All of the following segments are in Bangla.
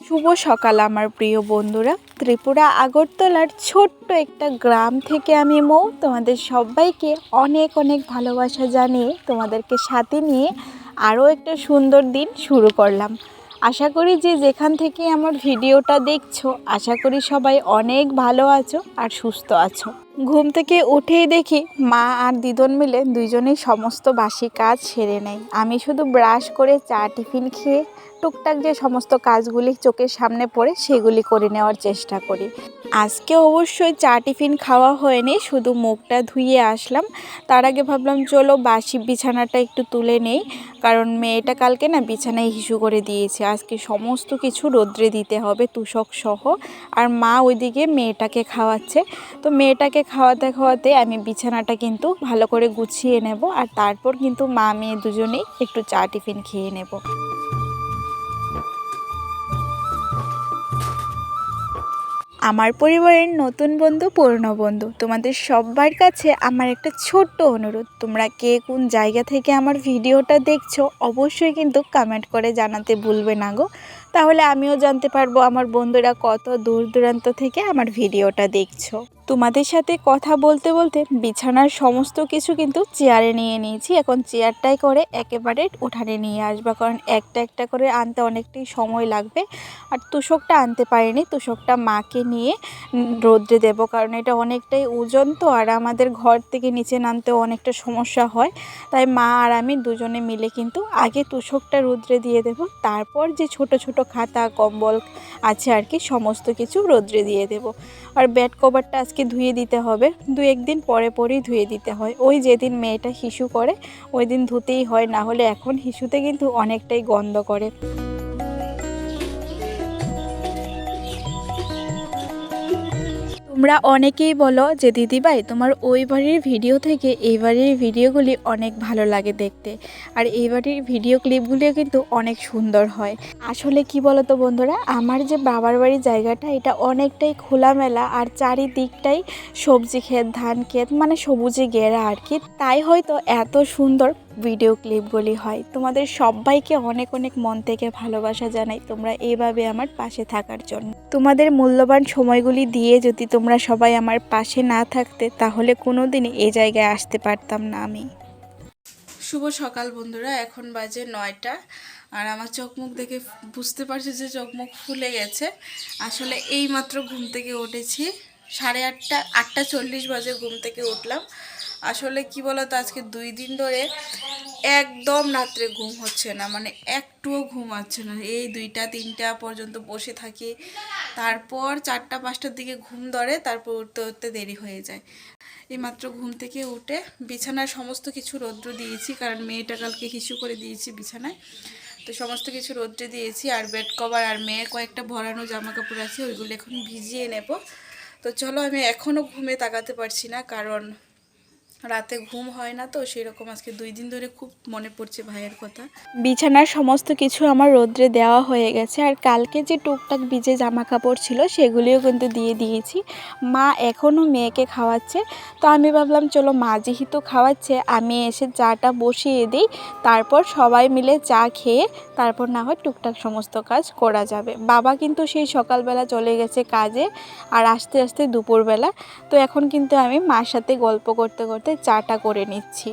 শুভ সকাল আমার প্রিয় বন্ধুরা। ত্রিপুরা আগরতলার ছোট্ট একটা গ্রাম থেকে আমি মৌ তোমাদের সবাইকে অনেক অনেক ভালোবাসা জানিয়ে তোমাদেরকে সাথে নিয়ে আরও একটা সুন্দর দিন শুরু করলাম। আশা করি যে যেখান থেকে আমার ভিডিওটা দেখছো, আশা করি সবাই অনেক ভালো আছো আর সুস্থ আছো। ঘুম থেকে উঠেই দেখি মা আর দিদন মিলে দুইজনেই সমস্ত বাসি কাজ সেরে নেয়। আমি শুধু ব্রাশ করে চা টিফিন খেয়ে টুকটাক যে সমস্ত কাজগুলি চোখের সামনে পড়ে সেগুলি করে নেওয়ার চেষ্টা করি। আজকে অবশ্যই চা টিফিন খাওয়া হয়নি, শুধু মুখটা ধুয়ে আসলাম। তার আগে ভাবলাম চলো বাসি বিছানাটা একটু তুলে নেই, কারণ মেয়েটা কালকে না বিছানায় হিসু করে দিয়েছে। আজকে সমস্ত কিছু রোদ্রে দিতে হবে তুষক সহ। আর মা ওইদিকে মেয়েটাকে খাওয়াচ্ছে, তো মেয়েটাকে খাওয়াতে খাওয়াতে আমি বিছানাটা কিন্তু ভালো করে গুছিয়ে নেব, আর তারপর কিন্তু মা মেয়ে দুজনেই একটু চা টিফিন খেয়ে নেব। আমার পরিবারের নতুন বন্ধু, পুরনো বন্ধু, তোমাদের সবার কাছে আমার একটা ছোট্ট অনুরোধ, তোমরা কে কোন জায়গা থেকে আমার ভিডিওটা দেখছো অবশ্যই কিন্তু কমেন্ট করে জানাতে ভুলবে না গো। তাহলে আমিও জানতে পারবো আমার বন্ধুরা কত দূর দূরান্ত থেকে আমার ভিডিওটা দেখছো। তোমাদের সাথে কথা বলতে বলতে বিছানার সমস্ত কিছু কিন্তু চেয়ারে নিয়ে নিয়েছি। এখন চেয়ারটাই করে একেবারে উঠানে নিয়ে আসবো, কারণ একটা একটা করে আনতে অনেকটাই সময় লাগবে। আর তোষকটা আনতে পারিনি, তোষকটা মাকে নিয়ে রোদ্রে দেবো, কারণ এটা অনেকটাই ওজন তো, আর আমাদের ঘর থেকে নিচে নামতেও অনেকটা সমস্যা হয়। তাই মা আর আমি দুজনে মিলে কিন্তু আগে তোষকটা রোদ্রে দিয়ে দেব, তারপর যে ছোট ছোট খাতা কম্বল আছে আর কি সমস্ত কিছু রোদ্রে দিয়ে দেব। আর বেড কভারটা আজকে ধুয়ে দিতে হবে, দু একদিন পরে পরেই ধুয়ে দিতে হয়। ওই যেদিন মেয়েটা হিসু করে ওই দিন ধুতেই হয়, না হলে এখন হিসুতে কিন্তু অনেকটাই গন্ধ করে। তোমরা অনেকেই বলো যে দিদিভাই তোমার ওই বাড়ির ভিডিও থেকে এই বাড়ির ভিডিওগুলি অনেক ভালো লাগে দেখতে, আর এই বাড়ির ভিডিও ক্লিপগুলিও কিন্তু অনেক সুন্দর হয়। আসলে কি বলো তো বন্ধুরা, আমার যে বাবার বাড়ির জায়গাটা এটা অনেকটাই খোলামেলা, আর চারিদিকটাই সবজি ক্ষেত ধান ক্ষেত মানে সবুজে ঘেরা আর কি, তাই হয়তো এত সুন্দর ভিডিও ক্লিপগুলি হয়। তোমাদের সবাইকে অনেক অনেক মন থেকে ভালোবাসা জানাই তোমরা এইভাবে আমার পাশে থাকার জন্য। তোমাদের মূল্যবান সময়গুলি দিয়ে যদি তোমরা সবাই আমার পাশে না থাকতে তাহলে কোনো দিনই এই জায়গায় আসতে পারতাম না আমি। শুভ সকাল বন্ধুরা, এখন বাজে 9টা, আর আমার চোখ মুখ দেখে বুঝতে পারছি যে চোখ মুখ ফুলে গেছে। আসলে এই মাত্র ঘুম থেকে উঠেছি, 8:30 8:40 বাজে ঘুম থেকে উঠলাম। আসলে কি বলতো, আজকে 2 দিন ধরে একদম রাত্রে ঘুম হচ্ছে না, মানে একটুও ঘুম হচ্ছে না। এই 2টা 3টা পর্যন্ত বসে থাকি, তারপর 4টা 5টার দিকে ঘুম ধরে, তারপর উঠতে উঠতে দেরি হয়ে যায়। এইমাত্র ঘুম থেকে উঠে বিছানার সমস্ত কিছু রৌদ্র দিয়েছি, কারণ মেয়েটা কালকে হিসু করে দিয়েছি বিছানায়, তো সমস্ত কিছু রৌদ্রে দিয়েছি। আর বেড কভার আর মেয়ের কয়েকটা ভরানো জামা কাপড় আছে, ওইগুলো এখন ভিজিয়ে নেব। তো চলো, আমি এখনও ঘুমে তাকাতে পারছি না, কারণ রাতে ঘুম হয় না, তো সেরকম আজকে 2 দিন ধরে খুব মনে পড়ছে ভাইয়ের কথা। বিছানার সমস্ত কিছু আমার রোদ্রে দেওয়া হয়ে গেছে, আর কালকে যে টুকটাক ভিজে জামা কাপড় ছিল সেগুলিও কিন্তু দিয়ে দিয়েছি। মা এখনও মেয়েকে খাওয়াচ্ছে, তো আমি ভাবলাম চলো মা যেহেতু খাওয়াচ্ছে আমি এসে চাটা বসিয়ে দিই, তারপর সবাই মিলে চা খেয়ে তারপর না হয় টুকটাক সমস্ত কাজ করা যাবে। বাবা কিন্তু সেই সকালবেলা চলে গেছে কাজে, আর আস্তে আস্তে দুপুরবেলা। তো এখন কিন্তু আমি মার সাথে গল্প করতে করতে চাটা করে নিচ্ছি।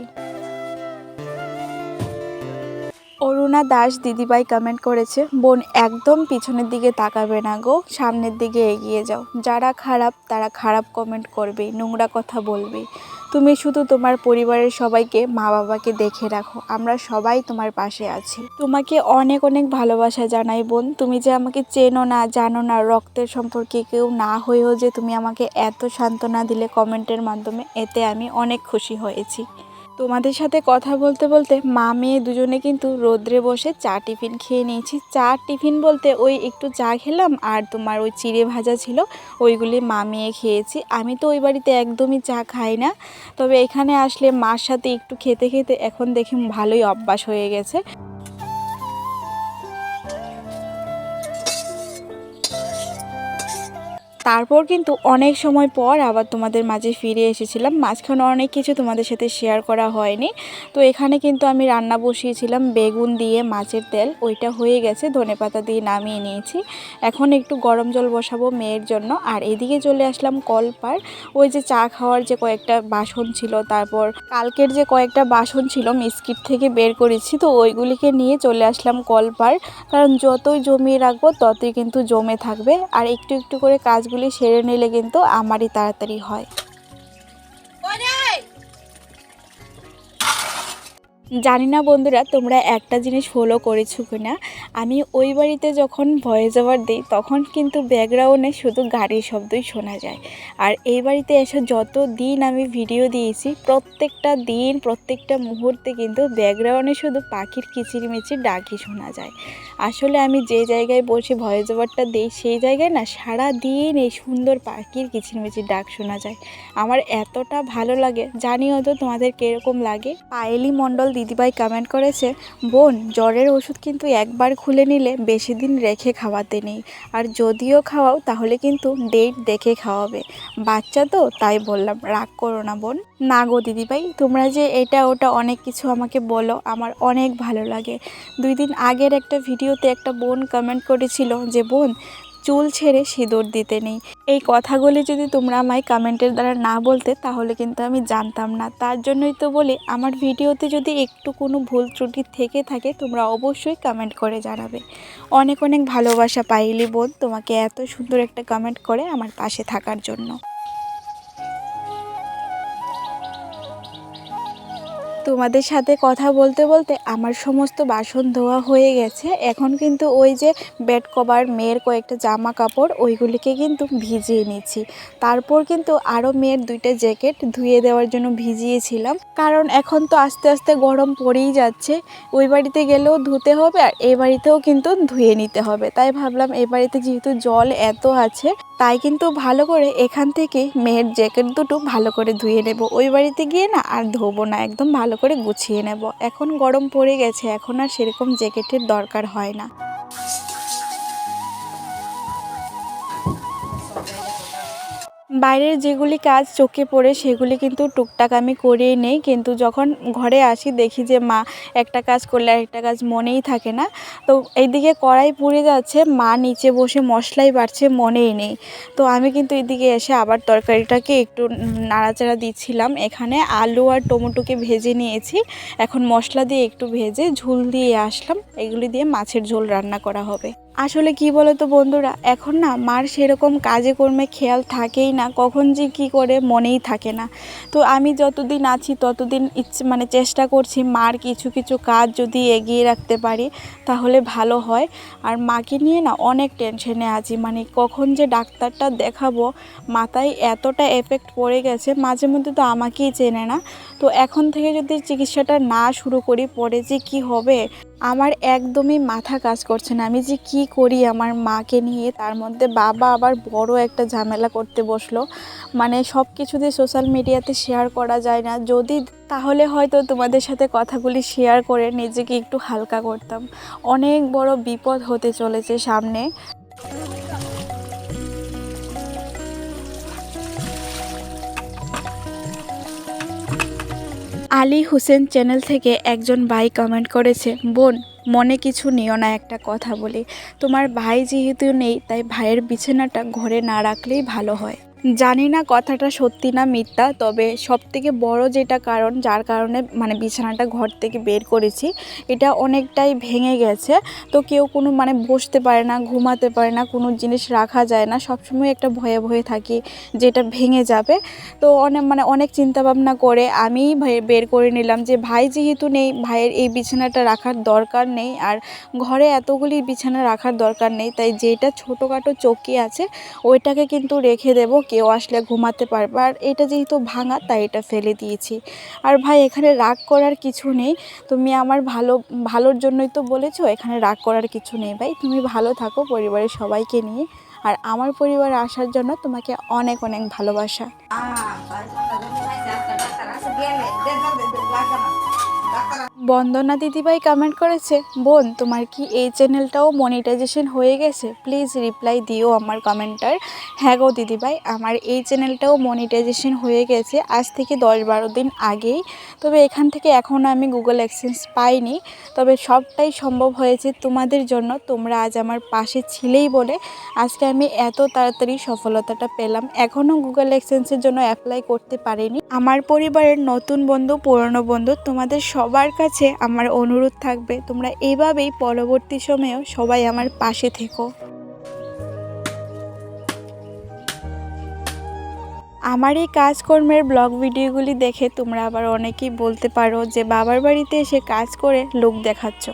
অরুণা দাস দিদিভাই কমেন্ট করেছে, বোন একদম পিছনের দিকে তাকাবে না গো, সামনের দিকে এগিয়ে যাও। যারা খারাপ তারা খারাপ কমেন্ট করবেই, নোংরা কথা বলবেই। তুমি শুধু তোমার পরিবারের সবাইকে মা বাবাকে দেখে রাখো, আমরা সবাই তোমার পাশে আছি। তোমাকে অনেক অনেক ভালোবাসা জানাই বোন। তুমি যে আমাকে চেনো না জানো না, রক্তের সম্পর্কে কেউ না হয়েও যে তুমি আমাকে এত সান্ত্বনা দিলে কমেন্টের মাধ্যমে, এতে আমি অনেক খুশি হয়েছি। তোমাদের সাথে কথা বলতে বলতে মা মেয়ে দুজনে কিন্তু রোদ্রে বসে চা টিফিন খেয়ে নিয়েছি। চা টিফিন বলতে ওই একটু চা খেলাম, আর তোমার ওই চিড়ে ভাজা ছিল, ওইগুলি মা মেয়ে খেয়েছি। আমি তো ওই বাড়িতে একদমই চা খাই না, তবে এখানে আসলে মার সাথে একটু খেতে খেতে এখন দেখি ভালোই অভ্যাস হয়ে গেছে। তারপর কিন্তু অনেক সময় পর আবার তোমাদের মাঝে ফিরে এসেছিলাম। মাঝখানে অনেক কিছু তোমাদের সাথে শেয়ার করা হয়নি। তো এখানে কিন্তু আমি রান্না বসিয়েছিলাম বেগুন দিয়ে মাছের তেল, ওইটা হয়ে গেছে, ধনেপাতা দিয়ে নামিয়ে নিয়েছি। এখন একটু গরম জল বসাবো মেয়ের জন্য। আর এদিকে চলে আসলাম কলপার, ওই যে চা খাওয়ার যে কয়েকটা বাসন ছিল, তারপর কালকের যে কয়েকটা বাসন ছিল মিস্কিট থেকে বের করেছি, তো ওইগুলিকে নিয়ে চলে আসলাম কলপার। কারণ যতই জমিয়ে রাখবো ততই কিন্তু জমে থাকবে, আর একটু একটু করে কাজগুলি সেরে নিলে কিন্তু আমারই তাড়াতাড়ি হয়। জানি না বন্ধুরা তোমরা একটা জিনিস ফলো করেছো কিনা, আমি ওই বাড়িতে যখন ভয়েস ওভার দিই তখন কিন্তু ব্যাকগ্রাউন্ডে শুধু গাড়ির শব্দই শোনা যায়। আর এই বাড়িতে এসে যত দিন আমি ভিডিও দিয়েছি প্রত্যেকটা দিন প্রত্যেকটা মুহূর্তে কিন্তু ব্যাকগ্রাউন্ডে শুধু পাখির কিচিরমিচির ডাকই শোনা যায়। আসলে আমি যে জায়গায় বসে ভয়েস ওভারটা দিই সেই জায়গায় না সারা দিন এই সুন্দর পাখির কিচিরমিচির ডাক শোনা যায়। আমার এতটা ভালো লাগে, জানিও তো তোমাদের কীরকম লাগে। পায়েলি মণ্ডল দিদিভাই কমেন্ট করেছে, বোন জ্বরের ওষুধ কিন্তু একবার খুলে নিলে বেশি দিন রেখে খাওয়াতে নেই, আর যদিও খাওয়াও তাহলে কিন্তু ডেট দেখে খাওয়াবে। বাচ্চা তো তাই বললাম, রাগ করো না বোন। না গো দিদিভাই, তোমরা যে এটা ওটা অনেক কিছু আমাকে বলো, আমার অনেক ভালো লাগে। 2 দিন আগের একটা ভিডিওতে একটা বোন কমেন্ট করেছিল যে বোন চুল ছেড়ে সিঁদুর দিতে নেই। এই কথাগুলি যদি তোমরা আমায় কমেন্টের দ্বারা না বলতে তাহলে কিন্তু আমি জানতাম না। তার জন্যই তো বলি আমার ভিডিওতে যদি একটু কোনো ভুল ত্রুটি থেকে থাকে তোমরা অবশ্যই কমেন্ট করে জানাবে। অনেক অনেক ভালোবাসা পাইলি বোন তোমাকে, এত সুন্দর একটা কমেন্ট করে আমার পাশে থাকার জন্য। তোমাদের সাথে কথা বলতে বলতে আমার সমস্ত বাসন ধোয়া হয়ে গেছে। এখন কিন্তু ওই যে বেড কভার, মেয়ের কয়েকটা জামা কাপড় ওইগুলিকে কিন্তু ভিজিয়ে নিচ্ছি। তারপর কিন্তু আরও মেয়ের 2টা জ্যাকেট ধুয়ে দেওয়ার জন্য ভিজিয়েছিলাম, কারণ এখন তো আস্তে আস্তে গরম পড়েই যাচ্ছে। ওই বাড়িতে গেলেও ধুতে হবে আর এই বাড়িতেও কিন্তু ধুয়ে নিতে হবে। তাই ভাবলাম এই বাড়িতে যেহেতু জল এত আছে তাই কিন্তু ভালো করে এখান থেকে মেয়ের জ্যাকেট দুটো ভালো করে ধুয়ে নেব। ওই বাড়িতে গিয়ে না আর ধোবো না, একদম ভালো করে গুছিয়ে নেব। এখন গরম পড়ে গেছে, এখন আর সেরকম জ্যাকেটের দরকার হয় না। বাইরের যেগুলি কাজ চোখে পড়ে সেগুলি কিন্তু টুকটাক আমি করেই নেই, কিন্তু যখন ঘরে আসি দেখি যে মা একটা কাজ করলে আরেকটা কাজ মনেই থাকে না। তো এইদিকে কড়াই পুড়ে যাচ্ছে, মা নিচে বসে মশলাই বাড়ছে, মনেই নেই। তো আমি কিন্তু এদিকে এসে আবার তরকারিটাকে একটু নাড়াচাড়া দিচ্ছিলাম। এখানে আলু আর টমেটোকে ভেজে নিয়েছি, এখন মশলা দিয়ে একটু ভেজে ঝোল দিয়ে আসলাম। এগুলি দিয়ে মাছের ঝোল রান্না করা হবে। আসলে কি বলো তো বন্ধুরা, এখন না মার সেরকম কাজে কর্মে খেয়াল থাকেই না, কখন যে কি করে মনেই থাকে না। তো আমি যতদিন আছি ততদিন চেষ্টা করছি মার কিছু কিছু কাজ যদি এগিয়ে রাখতে পারি তাহলে ভালো হয়। আর মাকে নিয়ে না অনেক টেনশনে আছি, কখন যে ডাক্তারটা দেখাবো, মাথায় এতটা এফেক্ট পড়ে গেছে, মাঝে মধ্যে তো আমাকেই চেনে না। তো এখন থেকে যদি চিকিৎসাটা না শুরু করি পরে যে কি হবে আমার একদমই মাথা কাজ করছে না। আমি যে কি করি আমার মাকে নিয়ে, তার মধ্যে বাবা আবার বড় একটা ঝামেলা করতে বসলো। সব কিছু দিয়ে সোশ্যাল মিডিয়াতে শেয়ার করা যায় না, যদি তাহলে হয়তো তোমাদের সাথে কথাগুলি শেয়ার করে নিজেকে একটু হালকা করতাম। অনেক বড় বিপদ হতে চলেছে সামনে। আলী হোসেন চ্যানেল থেকে একজন ভাই কমেন্ট করেছে, বোন মনে কিছু নিও না, একটা কথা বলি, তোমার ভাই যেহেতু নেই তাই ভাইয়ের বিছানাটা ঘরে না রাখলেই ভালো হয়। জানি না কথাটা সত্যি না মিথ্যা, তবে সবথেকে বড় যেটা কারণ যার কারণে বিছানাটা ঘর থেকে বের করেছি এটা অনেকটাই ভেঙে গেছে। তো কেউ কোনো বসতে পারে না, ঘুমাতে পারে না, কোনো জিনিস রাখা যায় না, সবসময় একটা ভয়ে ভয়ে থাকি যেটা ভেঙে যাবে। তো অনেক চিন্তাভাবনা করে আমি বের করে নিলাম যে ভাই যেহেতু নেই ভাইয়ের এই বিছানাটা রাখার দরকার নেই, আর ঘরে এতগুলি বিছানা রাখার দরকার নেই, তাই যেটা ছোটোখাটো চৌকি আছে ওইটাকে কিন্তু রেখে দেবো, কেউ আসলে ঘুমাতে পারবে। আর এটা যেহেতু ভাঙা তাই এটা ফেলে দিয়েছি। আর ভাই এখানে রাগ করার কিছু নেই, তুমি আমার ভালোর জন্যই তো বলেছো, এখানে রাগ করার কিছু নেই ভাই, তুমি ভালো থাকো পরিবারের সবাইকে নিয়ে। আর আমার পরিবারে আসার জন্য তোমাকে অনেক অনেক ভালোবাসা। বন্দনা দিদিভাই কমেন্ট করেছে, বোন তোমার কি এই চ্যানেলটাও মনিটাইজেশন হয়ে গেছে? প্লিজ রিপ্লাই দিও আমার কমেন্টার। হ্যাঁ গো দিদিভাই, আমার এই চ্যানেলটাও মনিটাইজেশন হয়ে গেছে আজ থেকে 10-12 দিন আগেই। তবে এখান থেকে এখনও আমি গুগল অ্যাডসেন্স পাইনি, তবে সবটাই সম্ভব হয়েছে তোমাদের জন্য। তোমরা আজ আমার পাশে ছিলেই বলে আজকে আমি এত তাড়াতাড়ি সফলতাটা পেলাম। এখনও গুগল অ্যাডসেন্সের জন্য অ্যাপ্লাই করতে পারিনি। আমার পরিবারের নতুন বন্ধু, পুরনো বন্ধু, তোমাদের সবার কাছে আমার অনুরোধ থাকবে তোমরা এইভাবেই পরবর্তী সময়েও সবাই আমার পাশে থেকো। আমার এই কাজকর্মের ব্লগ ভিডিওগুলি দেখে তোমরা আবার অনেকেই বলতে পারো যে বাবার বাড়িতে এসে কাজ করে লোক দেখাচ্ছ।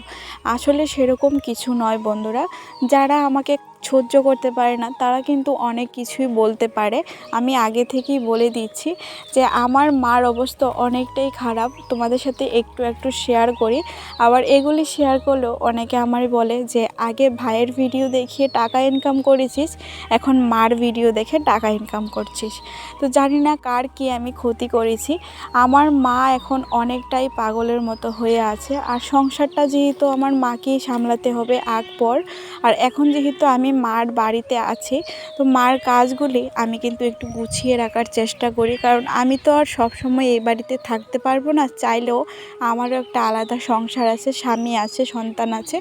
আসলে সেরকম কিছু নয় বন্ধুরা। যারা আমাকে সহ্য করতে পারে না তারা কিন্তু অনেক কিছুই বলতে পারে। আমি আগে থেকেই বলে দিচ্ছি যে আমার মার অবস্থা অনেকটাই খারাপ, তোমাদের সাথে একটু একটু শেয়ার করি। আবার এগুলি শেয়ার করলেও অনেকে আমার বলে যে আগে ভাইয়ের ভিডিও দেখিয়ে টাকা ইনকাম করেছিস, এখন মার ভিডিও দেখে টাকা ইনকাম করছিস। তো জানি না কার কি আমি ক্ষতি করেছি। আমার মা এখন অনেকটাই পাগলের মতো হয়ে আছে, আর সংসারটা যেহেতু আমার মাকেই সামলাতে হবে আগ পর, আর এখন যেহেতু আমি মার বাড়িতে আছি তো মার কাজগুলি আমি কিন্তু একটু গুছিয়ে রাখার চেষ্টা করি, কারণ আমি তো আর সবসময় এই বাড়িতে থাকতে পারবো না। চাইলেও আমারও একটা আলাদা সংসার আছে, স্বামী আছে, সন্তান আছে,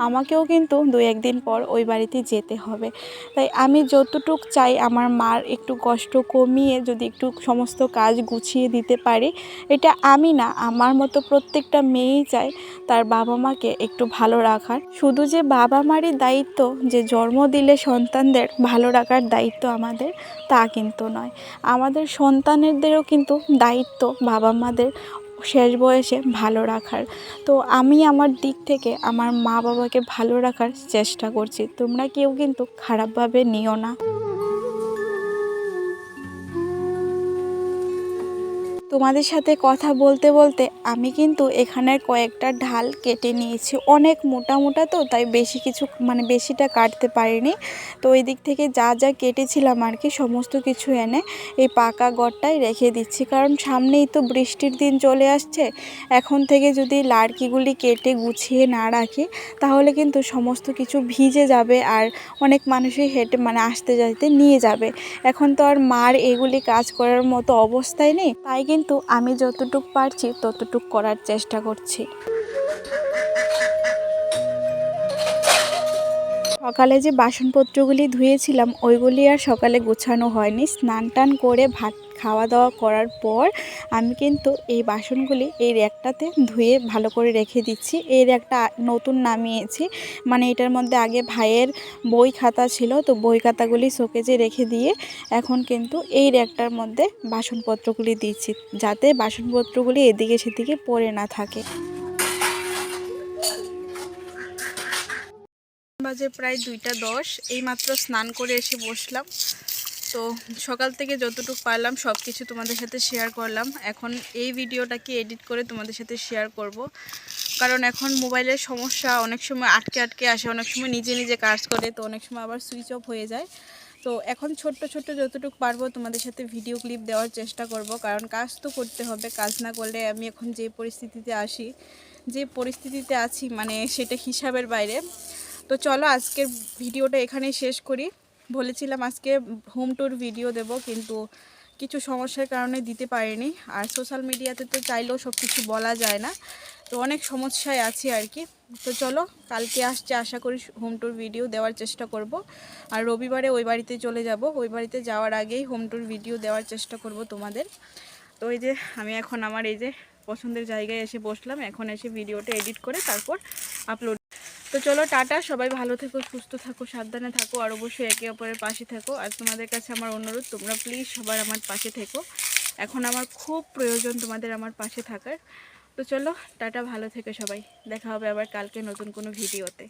আমাকেও কিন্তু 2-1 দিন পর ওই বাড়িতে যেতে হবে। তাই আমি যতটুক চাই আমার মার একটু কষ্ট কমিয়ে যদি একটু সমস্ত কাজ গুছিয়ে দিতে পারি। এটা আমি না, আমার মতো প্রত্যেকটা মেয়েই চায় তার বাবা মাকে একটু ভালো রাখার। শুধু যে বাবা মারই দায়িত্ব যে জন্ম দিলে সন্তানদের ভালো রাখার দায়িত্ব আমাদের, তা কিন্তু নয়। আমাদের সন্তানেরদেরও কিন্তু দায়িত্ব বাবা মাদের শেষ বয়সে ভালো রাখার। তো আমি আমার দিক থেকে আমার মা বাবাকে ভালো রাখার চেষ্টা করছি, তোমরা কেউ কিন্তু খারাপভাবে নিও না। তোমাদের সাথে কথা বলতে বলতে আমি কিন্তু এখানের কয়েকটা ঢাল কেটে নিয়েছি। অনেক মোটা মোটা তো, তাই বেশি কিছু বেশিটা কাটতে পারিনি। তো ওই দিক থেকে যা যা কেটেছিলাম আর কি সমস্ত কিছু এনে এই পাকা গড়টায় রেখে দিচ্ছি, কারণ সামনেই তো বৃষ্টির দিন চলে আসছে। এখন থেকে যদি লাড়কিগুলি কেটে গুছিয়ে না রাখি তাহলে কিন্তু সমস্ত কিছু ভিজে যাবে, আর অনেক মানুষই হেঁটে আসতে যাইতে নিয়ে যাবে। এখন তো আর মার এগুলি কাজ করার মতো অবস্থায় নেই, তাই কিন্তু আমি যতটুক পারছি ততটুক করার চেষ্টা করছি। সকালে যে বাসনপত্রগুলি ধুয়েছিলাম ওইগুলি আর সকালে গোছানো হয়নি। স্নান টান করে ভাত খাওয়া দাওয়া করার পর আমি কিন্তু এই বাসনগুলি এই র্যাকটাতে ধুয়ে ভালো করে রেখে দিচ্ছি। এই র্যাকটা নতুন নামিয়েছি, এটার মধ্যে আগে ভাইয়ের বই খাতা ছিল, তো বই খাতাগুলি শোকেজে রেখে দিয়ে এখন কিন্তু এই র্যাকটার মধ্যে বাসনপত্রগুলি দিচ্ছি, যাতে বাসনপত্রগুলি এদিকে সেদিকে পড়ে না থাকে। বাজে প্রায় 2টা 10, এইমাত্র স্নান করে এসে বসলাম। তো সকাল থেকে যতটুকু পারলাম সব কিছু তোমাদের সাথে শেয়ার করলাম। এখন এই ভিডিওটাকে এডিট করে তোমাদের সাথে শেয়ার করব, কারণ এখন মোবাইলের সমস্যা, অনেক সময় আটকে আটকে আসে, অনেক সময় নিজে নিজে কাজ করে, তো অনেক সময় আবার সুইচ অফ হয়ে যায়। তো এখন ছোট্ট ছোট্ট যতটুকু পারবো তোমাদের সাথে ভিডিও ক্লিপ দেওয়ার চেষ্টা করব, কারণ কাজ তো করতে হবে। কাজ না করলে আমি এখন যে পরিস্থিতিতে আছি সেটা হিসাবের বাইরে। তো চলো আজকের ভিডিওটা এখানেই শেষ করি। বলেছিলাম আজকে হোম ট্যুর ভিডিও দেব, কিন্তু কিছু সমস্যার কারণে দিতে পারিনি। আর সোশ্যাল মিডিয়াতে তো চাইলেও সব কিছু বলা যায় না, তো অনেক সমস্যায় আছি আর কি। তো চলো কালকে আসছে, আশা করি হোম ট্যুর ভিডিও দেওয়ার চেষ্টা করব। আর রবিবারে ওই বাড়িতে চলে যাব, ওই বাড়িতে যাওয়ার আগেই হোম ট্যুর ভিডিও দেওয়ার চেষ্টা করব তোমাদের। তো এই যে আমি এখন আমার এই যে পছন্দের জায়গায় এসে বসলাম, এখন এসে ভিডিওটা এডিট করে তারপর আপলোড। তো চলো টাটা, সবাই ভালো থেকো, সুস্থ থাকো, সাবধানে থাকো, আর অবশ্যই একে অপরের পাশে থাকো। আর তোমাদের কাছে আমার অনুরোধ, তোমরা প্লিজ সবার আমার পাশে থেকো। এখন আমার খুব প্রয়োজন তোমাদের আমার পাশে থাকার। তো চলো টাটা, ভালো থেকো সবাই, দেখা হবে আবার কালকে নতুন কোনো ভিডিওতে।